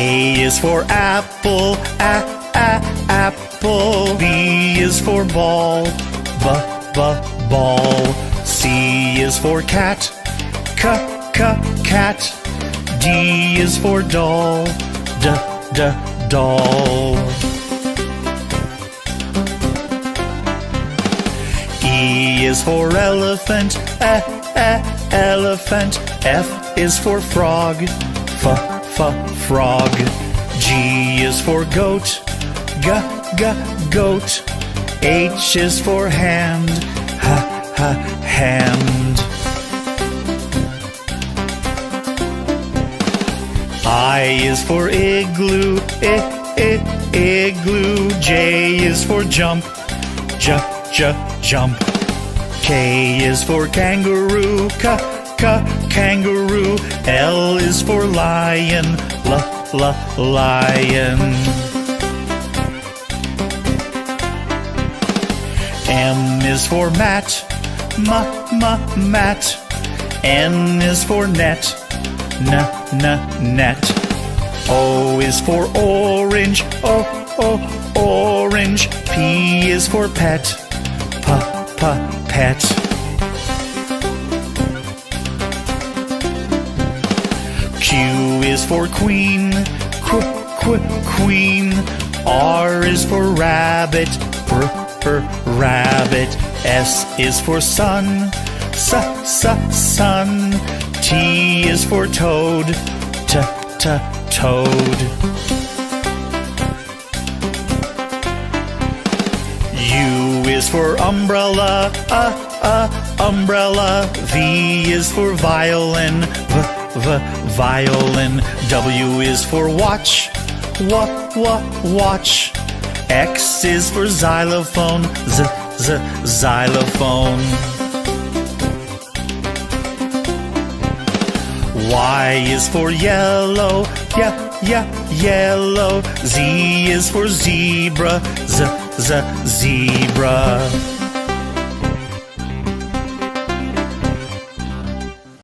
A is for apple, apple. B is for ball, ball. C is for cat, cat. D is for doll, doll. E is for elephant, elephant. F is for frog, frog. G is for goat, goat. H is for hand, hand. I is for igloo, igloo. J is for jump, jump. K is for kangaroo, kangaroo. L is for lion, lion. M is for mat, mat. N is for net, net. O is for orange, orange. P is for pet, pet. Q is for queen, queen. R is for rabbit, rabbit. S is for sun, sun. T is for toad, toad. U is for umbrella, umbrella. V is for violin, violin. W is for watch, watch. X is for xylophone, xylophone. Y is for yellow, yellow. Z is for zebra, zebra.